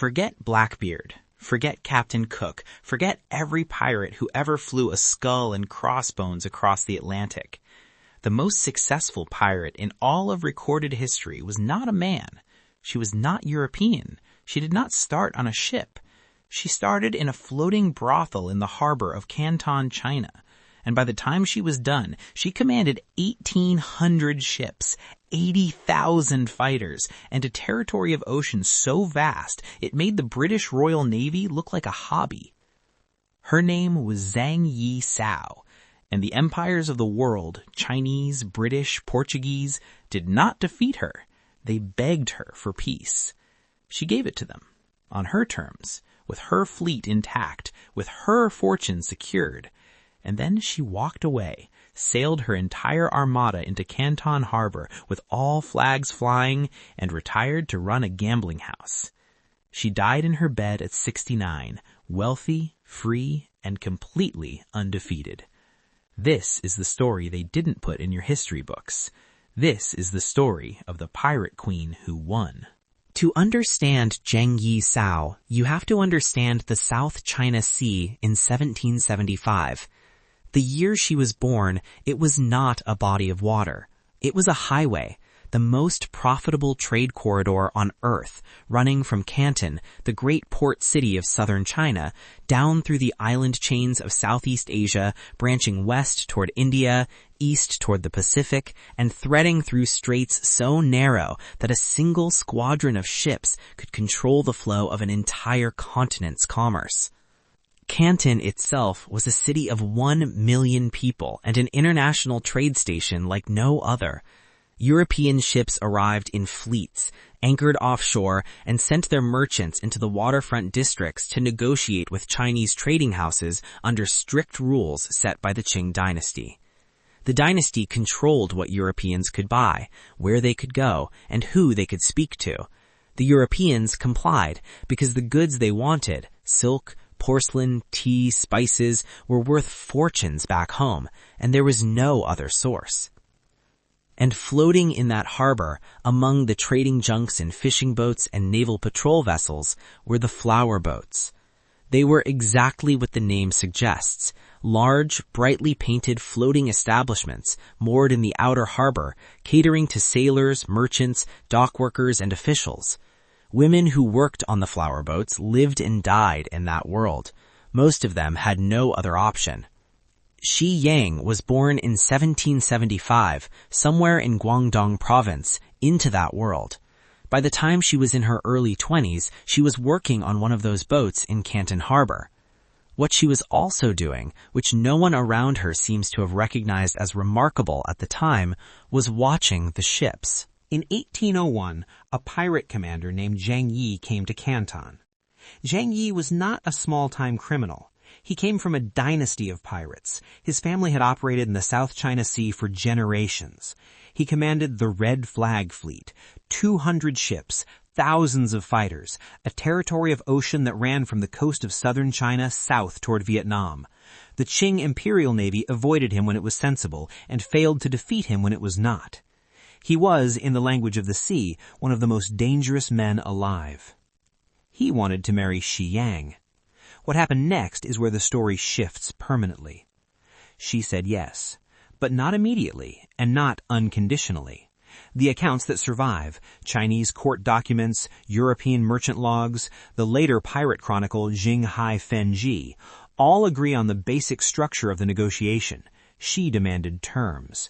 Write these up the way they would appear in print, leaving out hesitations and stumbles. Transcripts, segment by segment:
Forget Blackbeard. Forget Captain Cook. Forget every pirate who ever flew a skull and crossbones across the Atlantic. The most successful pirate in all of recorded history was not a man. She was not European. She did not start on a ship. She started in a floating brothel in the harbor of Canton, China. And by the time she was done, she commanded 1,800 ships, 80,000 fighters, and a territory of ocean so vast it made the British Royal Navy look like a hobby. Her name was Zheng Yi Sao, and the empires of the world, Chinese, British, Portuguese, did not defeat her. They begged her for peace. She gave it to them, on her terms, with her fleet intact, with her fortune secured. And then she walked away, sailed her entire armada into Canton harbor with all flags flying, and retired to run a gambling house. She died in her bed at 69, wealthy, free, and completely undefeated. This is the story they didn't put in your history books. This is the story of the pirate queen who won. To understand Zheng Yi Sao, you have to understand the South China Sea in 1775. The year she was born, it was not a body of water. It was a highway, the most profitable trade corridor on Earth, running from Canton, the great port city of southern China, down through the island chains of Southeast Asia, branching west toward India, east toward the Pacific, and threading through straits so narrow that a single squadron of ships could control the flow of an entire continent's commerce. Canton itself was a city of 1 million people and an international trade station like no other. European ships arrived in fleets, anchored offshore, and sent their merchants into the waterfront districts to negotiate with Chinese trading houses under strict rules set by the Qing dynasty. The dynasty controlled what Europeans could buy, where they could go, and who they could speak to. The Europeans complied because the goods they wanted, silk, porcelain, tea, spices, were worth fortunes back home, and there was no other source. And floating in that harbor, among the trading junks and fishing boats and naval patrol vessels, were the flower boats. They were exactly what the name suggests, large, brightly painted floating establishments moored in the outer harbor, catering to sailors, merchants, dock workers, and officials. Women who worked on the flower boats lived and died in that world. Most of them had no other option. Shi Yang was born in 1775, somewhere in Guangdong province, into that world. By the time she was in her early 20s, she was working on one of those boats in Canton Harbor. What she was also doing, which no one around her seems to have recognized as remarkable at the time, was watching the ships. In 1801, a pirate commander named Zheng Yi came to Canton. Zheng Yi was not a small-time criminal. He came from a dynasty of pirates. His family had operated in the South China Sea for generations. He commanded the Red Flag Fleet, 200 ships, thousands of fighters, a territory of ocean that ran from the coast of southern China south toward Vietnam. The Qing Imperial Navy avoided him when it was sensible and failed to defeat him when it was not. He was, in the language of the sea, one of the most dangerous men alive. He wanted to marry Shi Yang. What happened next is where the story shifts permanently. She said yes, but not immediately and not unconditionally. The accounts that survive, Chinese court documents, European merchant logs, the later pirate chronicle Jing Hai Fen Ji, all agree on the basic structure of the negotiation. She demanded terms.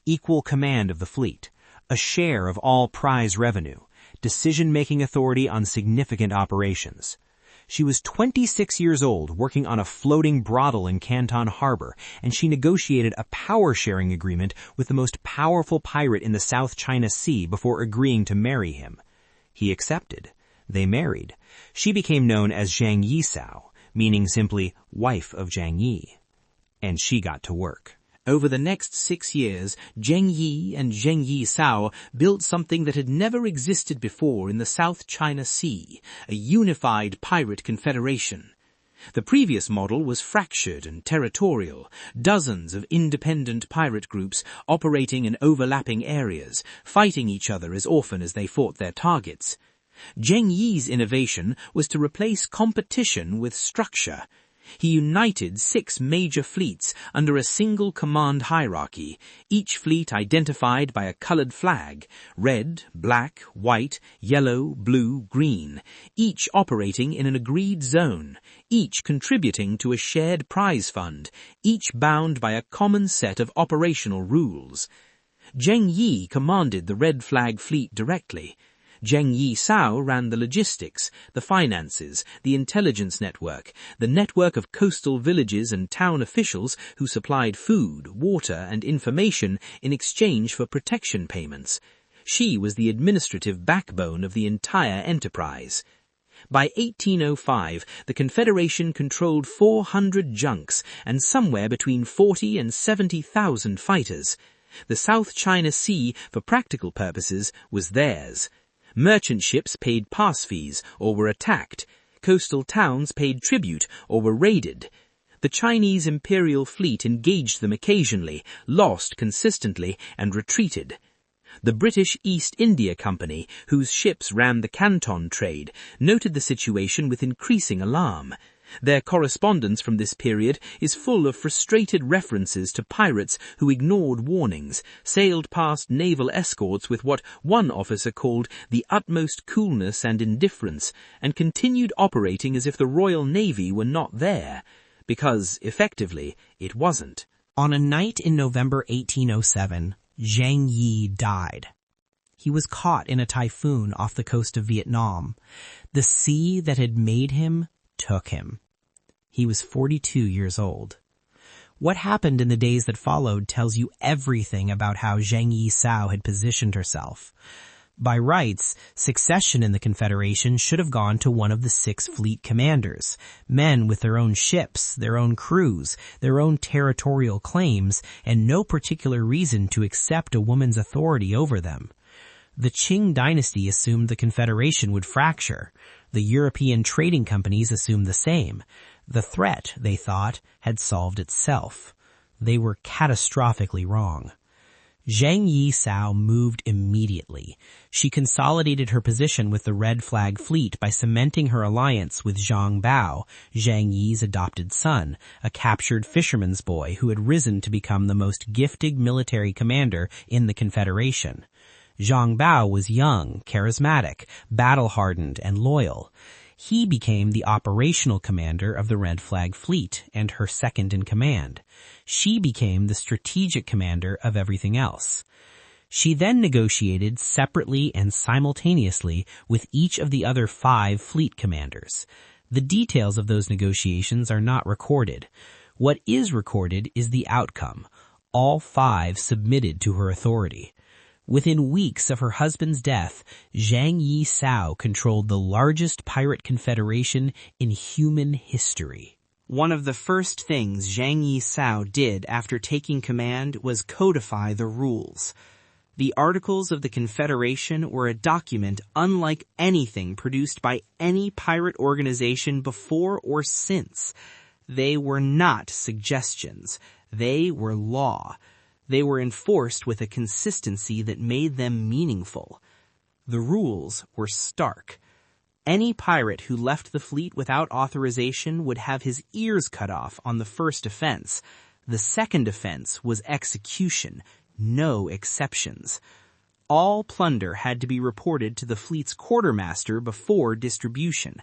Equal command of the fleet, a share of all prize revenue, decision-making authority on significant operations. She was 26 years old, working on a floating brothel in Canton Harbor, and she negotiated a power-sharing agreement with the most powerful pirate in the South China Sea before agreeing to marry him. He accepted. They married. She became known as Zheng Yi Sao, meaning simply wife of Zheng Yi. And she got to work. Over the next 6 years, Zheng Yi and Zheng Yi Sao built something that had never existed before in the South China Sea, a unified pirate confederation. The previous model was fractured and territorial, dozens of independent pirate groups operating in overlapping areas, fighting each other as often as they fought their targets. Zheng Yi's innovation was to replace competition with structure. He united 6 major fleets under a single command hierarchy, each fleet identified by a colored flag, red, black, white, yellow, blue, green, each operating in an agreed zone, each contributing to a shared prize fund, each bound by a common set of operational rules. Zheng Yi commanded the red flag fleet directly. Zheng Yi Sao ran the logistics, the finances, the intelligence network, the network of coastal villages and town officials who supplied food, water, and information in exchange for protection payments. She was the administrative backbone of the entire enterprise. By 1805, the Confederation controlled 400 junks and somewhere between 40 and 70,000 fighters. The South China Sea, for practical purposes, was theirs. Merchant ships paid pass fees or were attacked. Coastal towns paid tribute or were raided. The Chinese imperial fleet engaged them occasionally, lost consistently, and retreated. The British East India Company, whose ships ran the Canton trade, noted the situation with increasing alarm. Their correspondence from this period is full of frustrated references to pirates who ignored warnings, sailed past naval escorts with what one officer called the utmost coolness and indifference, and continued operating as if the Royal Navy were not there, because, effectively, it wasn't. On a night in November 1807, Zheng Yi died. He was caught in a typhoon off the coast of Vietnam. The sea that had made him took him. He was 42 years old. What happened in the days that followed tells you everything about how Zheng Yi Sao had positioned herself. By rights, succession in the Confederation should have gone to one of the 6 fleet commanders, men with their own ships, their own crews, their own territorial claims, and no particular reason to accept a woman's authority over them. The Qing dynasty assumed the Confederation would fracture. The European trading companies assumed the same. The threat, they thought, had solved itself. They were catastrophically wrong. Zheng Yi Sao moved immediately. She consolidated her position with the Red Flag Fleet by cementing her alliance with Zhang Bao, Zheng Yi's adopted son, a captured fisherman's boy who had risen to become the most gifted military commander in the Confederation. Zhang Bao was young, charismatic, battle-hardened, and loyal. He became the operational commander of the Red Flag Fleet and her second-in-command. She became the strategic commander of everything else. She then negotiated separately and simultaneously with each of the other 5 fleet commanders. The details of those negotiations are not recorded. What is recorded is the outcome. All 5 submitted to her authority. Within weeks of her husband's death, Zheng Yi Sao controlled the largest pirate confederation in human history. One of the first things Zheng Yi Sao did after taking command was codify the rules. The Articles of the Confederation were a document unlike anything produced by any pirate organization before or since. They were not suggestions. They were law. They were enforced with a consistency that made them meaningful. The rules were stark. Any pirate who left the fleet without authorization would have his ears cut off on the first offense. The second offense was execution, no exceptions. All plunder had to be reported to the fleet's quartermaster before distribution.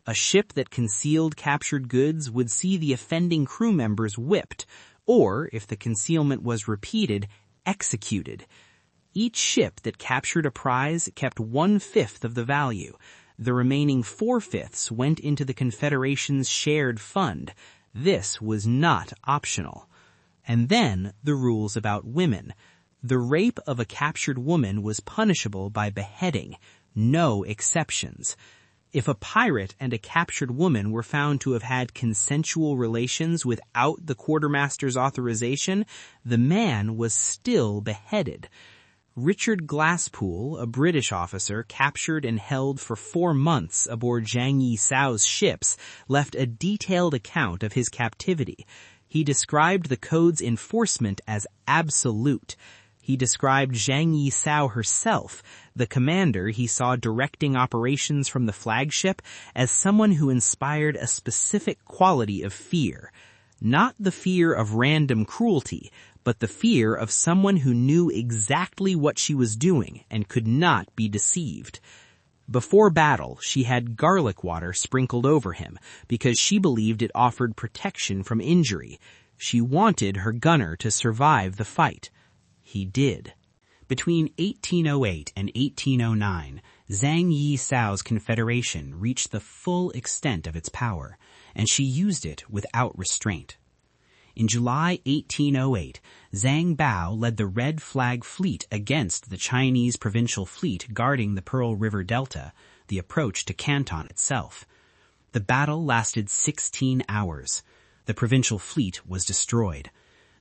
A ship that concealed captured goods would see the offending crew members whipped, or, if the concealment was repeated, executed. Each ship that captured a prize kept 1/5 of the value. The remaining 4/5 went into the Confederation's shared fund. This was not optional. And then the rules about women. The rape of a captured woman was punishable by beheading. No exceptions. If a pirate and a captured woman were found to have had consensual relations without the quartermaster's authorization, the man was still beheaded. Richard Glasspool, a British officer captured and held for 4 months aboard Zheng Yi Sao's ships, left a detailed account of his captivity. He described the code's enforcement as absolute. He described Zheng Yi Sao herself, the commander he saw directing operations from the flagship, as someone who inspired a specific quality of fear. Not the fear of random cruelty, but the fear of someone who knew exactly what she was doing and could not be deceived. Before battle, she had garlic water sprinkled over him because she believed it offered protection from injury. She wanted her gunner to survive the fight. He did. Between 1808 and 1809, Zheng Yi Sao's Confederation reached the full extent of its power, and she used it without restraint. In July 1808, Zhang Bao led the Red Flag Fleet against the Chinese provincial fleet guarding the Pearl River Delta, the approach to Canton itself. The battle lasted 16 hours. The provincial fleet was destroyed.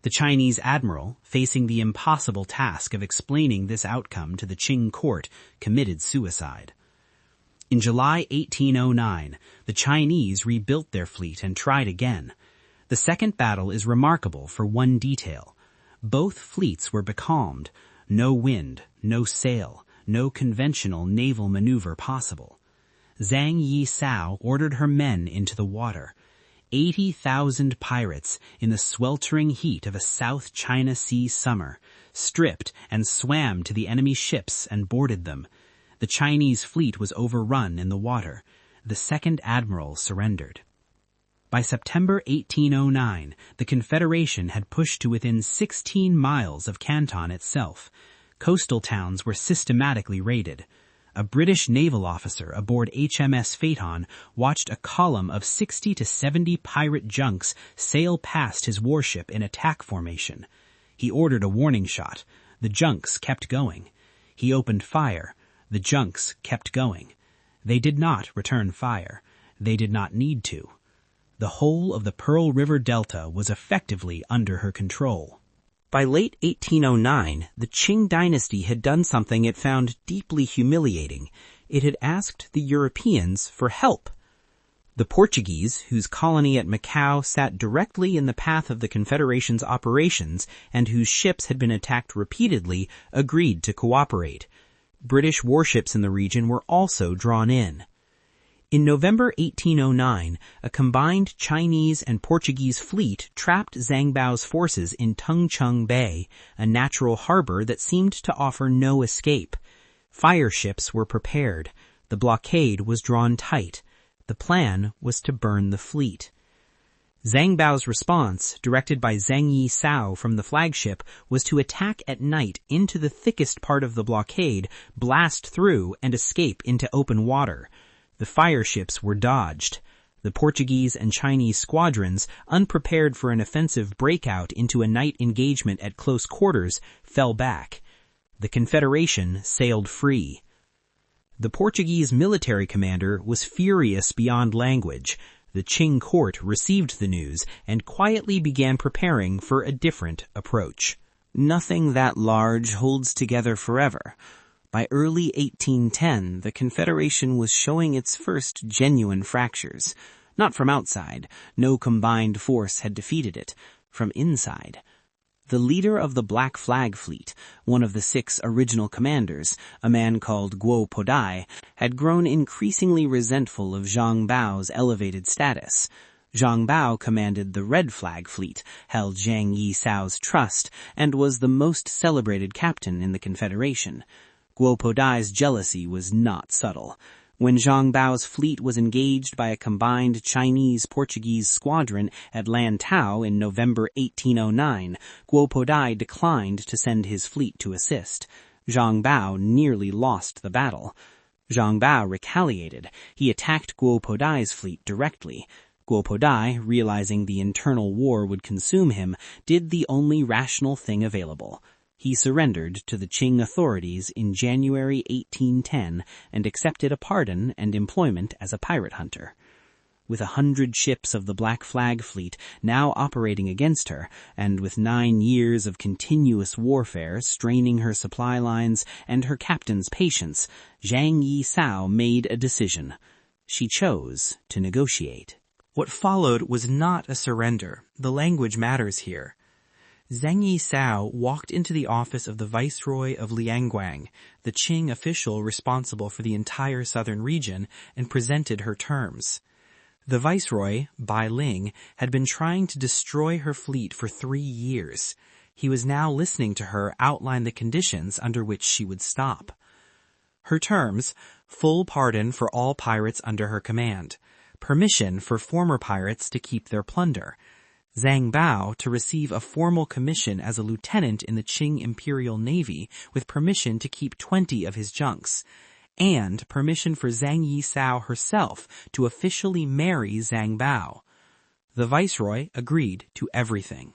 The Chinese admiral, facing the impossible task of explaining this outcome to the Qing court, committed suicide. In July 1809, the Chinese rebuilt their fleet and tried again. The second battle is remarkable for one detail. Both fleets were becalmed. No wind, no sail, no conventional naval maneuver possible. Zheng Yi Sao ordered her men into the water. 80,000 pirates in the sweltering heat of a South China Sea summer, stripped and swam to the enemy ships and boarded them. The Chinese fleet was overrun in the water. The second admiral surrendered. By September 1809, the Confederation had pushed to within 16 miles of Canton itself. Coastal towns were systematically raided. A British naval officer aboard HMS Phaeton watched a column of 60 to 70 pirate junks sail past his warship in attack formation. He ordered a warning shot. The junks kept going. He opened fire. The junks kept going. They did not return fire. They did not need to. The whole of the Pearl River Delta was effectively under her control. By late 1809, the Qing dynasty had done something it found deeply humiliating. It had asked the Europeans for help. The Portuguese, whose colony at Macau sat directly in the path of the Confederation's operations and whose ships had been attacked repeatedly, agreed to cooperate. British warships in the region were also drawn in. In November 1809, a combined Chinese and Portuguese fleet trapped Zhang Bao's forces in Tungchung Bay, a natural harbor that seemed to offer no escape. Fire ships were prepared. The blockade was drawn tight. The plan was to burn the fleet. Zhang Bao's response, directed by Zheng Yi Sao from the flagship, was to attack at night into the thickest part of the blockade, blast through, and escape into open water. The fire ships were dodged. The Portuguese and Chinese squadrons, unprepared for an offensive breakout into a night engagement at close quarters, fell back. The Confederation sailed free. The Portuguese military commander was furious beyond language. The Qing court received the news and quietly began preparing for a different approach. Nothing that large holds together forever. By early 1810, the Confederation was showing its first genuine fractures. Not from outside. No combined force had defeated it. From inside. The leader of the Black Flag Fleet, one of the 6 original commanders, a man called Guo Podai, had grown increasingly resentful of Zhang Bao's elevated status. Zhang Bao commanded the Red Flag Fleet, held Zheng Yi Sao's trust, and was the most celebrated captain in the Confederation. Guo Podai's jealousy was not subtle. When Zhang Bao's fleet was engaged by a combined Chinese-Portuguese squadron at Lantau in November 1809, Guo Podai declined to send his fleet to assist. Zhang Bao nearly lost the battle. Zhang Bao retaliated. He attacked Guo Podai's fleet directly. Guo Podai, realizing the internal war would consume him, did the only rational thing available. He surrendered to the Qing authorities in January 1810 and accepted a pardon and employment as a pirate hunter. With 100 ships of the Black Flag Fleet now operating against her, and with 9 years of continuous warfare straining her supply lines and her captain's patience, Zhang Yi Sao made a decision. She chose to negotiate. What followed was not a surrender. The language matters here. Zheng Yi Sao walked into the office of the Viceroy of Liangguang, the Qing official responsible for the entire southern region, and presented her terms. The Viceroy, Bai Ling, had been trying to destroy her fleet for 3 years. He was now listening to her outline the conditions under which she would stop. Her terms: full pardon for all pirates under her command, permission for former pirates to keep their plunder, Zhang Bao to receive a formal commission as a lieutenant in the Qing Imperial Navy with permission to keep 20 of his junks, and permission for Zheng Yi Sao herself to officially marry Zhang Bao. The Viceroy agreed to everything.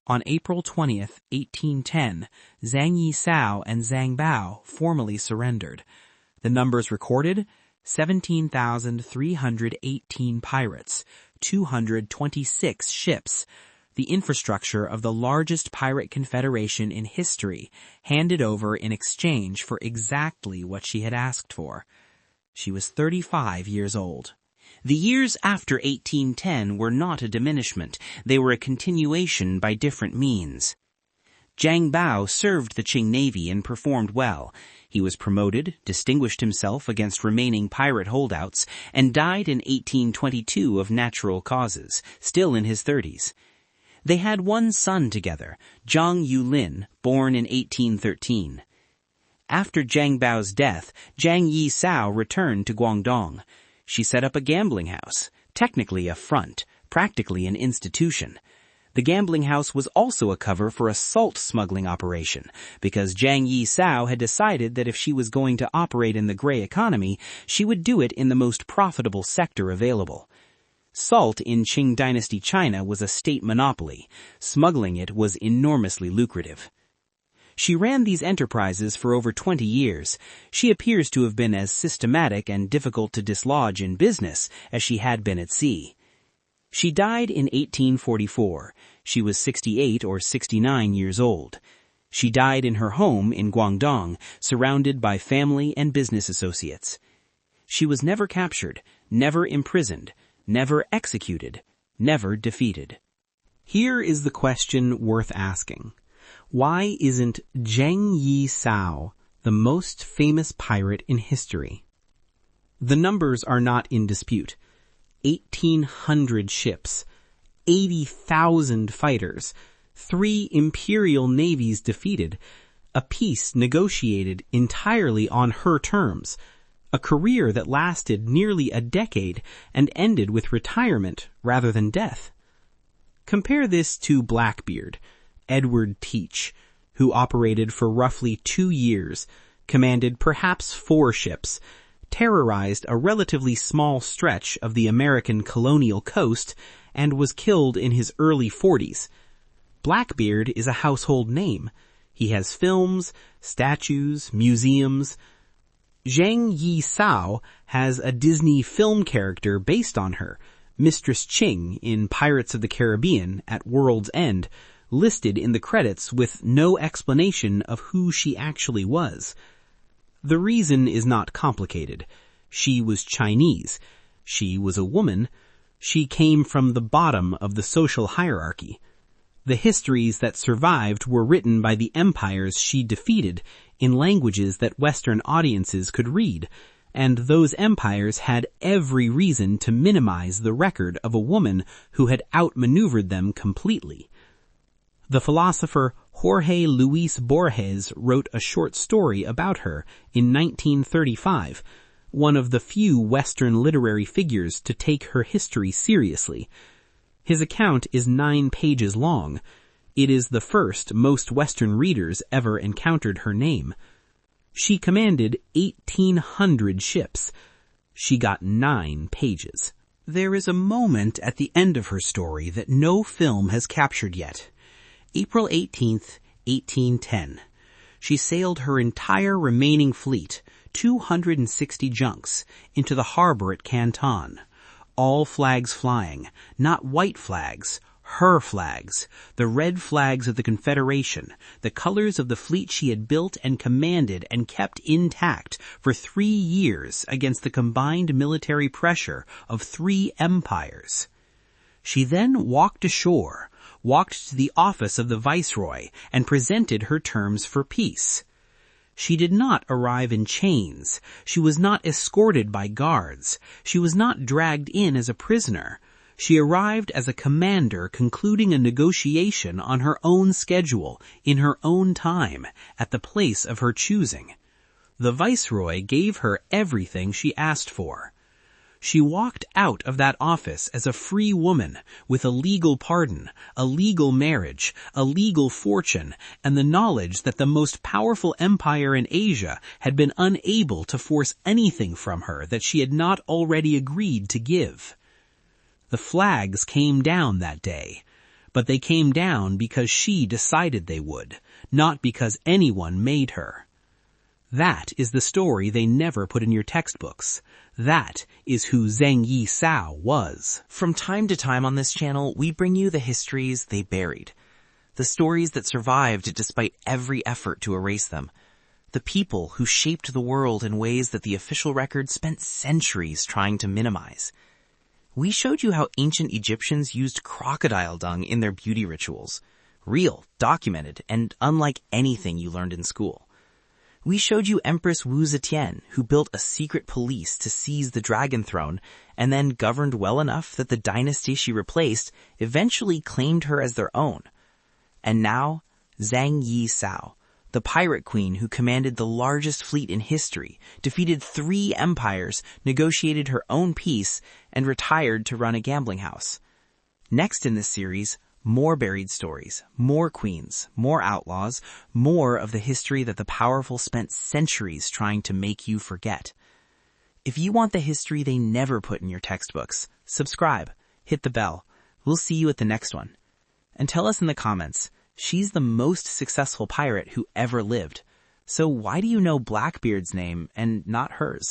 On April 20th, 1810, Zheng Yi Sao and Zhang Bao formally surrendered. The numbers recorded: 17,318 pirates, 226 ships, the infrastructure of the largest pirate confederation in history, handed over in exchange for exactly what she had asked for. She was 35 years old. The years after 1810 were not a diminishment. They were a continuation by different means. Zhang Bao served the Qing Navy and performed well. He was promoted, distinguished himself against remaining pirate holdouts, and died in 1822 of natural causes, still in his 30s. They had one son together, Zhang Yulin, born in 1813. After Zhang Bao's death, Zhang Yi Sao returned to Guangdong. She set up a gambling house, technically a front, practically an institution. The gambling house was also a cover for a salt smuggling operation, because Zhang Yi Sao had decided that if she was going to operate in the gray economy, she would do it in the most profitable sector available. Salt in Qing Dynasty China was a state monopoly. Smuggling it was enormously lucrative. She ran these enterprises for over 20 years. She appears to have been as systematic and difficult to dislodge in business as she had been at sea. She died in 1844. She was 68 or 69 years old. She died in her home in Guangdong, surrounded by family and business associates. She was never captured, never imprisoned, never executed, never defeated. Here is the question worth asking. Why isn't Zheng Yi Sao the most famous pirate in history? The numbers are not in dispute. 1,800 ships, 80,000 fighters, 3 imperial navies defeated, a peace negotiated entirely on her terms, a career that lasted nearly a decade and ended with retirement rather than death. Compare this to Blackbeard, Edward Teach, who operated for roughly 2 years, commanded perhaps 4 ships, terrorized a relatively small stretch of the American colonial coast, and was killed in his early 40s. Blackbeard is a household name. He has films, statues, museums. Zheng Yi Sao has a Disney film character based on her, Mistress Qing in Pirates of the Caribbean at World's End, listed in the credits with no explanation of who she actually was. The reason is not complicated. She was Chinese. She was a woman. She came from the bottom of the social hierarchy. The histories that survived were written by the empires she defeated in languages that Western audiences could read, and those empires had every reason to minimize the record of a woman who had outmaneuvered them completely. The philosopher Jorge Luis Borges wrote a short story about her in 1935, one of the few Western literary figures to take her history seriously. His account is 9 pages long. It is the first most Western readers ever encountered her name. She commanded 1,800 ships. She got 9 pages. There is a moment at the end of her story that no film has captured yet. April 18th, 1810. She sailed her entire remaining fleet, 260 junks, into the harbor at Canton. All flags flying, not white flags, her flags, the red flags of the Confederation, the colors of the fleet she had built and commanded and kept intact for 3 years against the combined military pressure of 3 empires. She then walked ashore, walked to the office of the viceroy and presented her terms for peace. She did not arrive in chains. She was not escorted by guards. She was not dragged in as a prisoner. She arrived as a commander concluding a negotiation on her own schedule, in her own time, at the place of her choosing. The viceroy gave her everything she asked for. She walked out of that office as a free woman with a legal pardon, a legal marriage, a legal fortune, and the knowledge that the most powerful empire in Asia had been unable to force anything from her that she had not already agreed to give. The flags came down that day, but they came down because she decided they would, not because anyone made her. That is the story they never put in your textbooks. That is who Zheng Yi Sao was. From time to time on this channel, we bring you the histories they buried. The stories that survived despite every effort to erase them. The people who shaped the world in ways that the official record spent centuries trying to minimize. We showed you how ancient Egyptians used crocodile dung in their beauty rituals. Real, documented, and unlike anything you learned in school. We showed you Empress Wu Zetian, who built a secret police to seize the dragon throne and then governed well enough that the dynasty she replaced eventually claimed her as their own. And now, Zheng Yi Sao, the pirate queen who commanded the largest fleet in history, defeated 3 empires, negotiated her own peace, and retired to run a gambling house. Next in this series, more buried stories, more queens, more outlaws, more of the history that the powerful spent centuries trying to make you forget. If you want the history they never put in your textbooks, subscribe, hit the bell. We'll see you at the next one. And tell us in the comments, she's the most successful pirate who ever lived. So why do you know Blackbeard's name and not hers?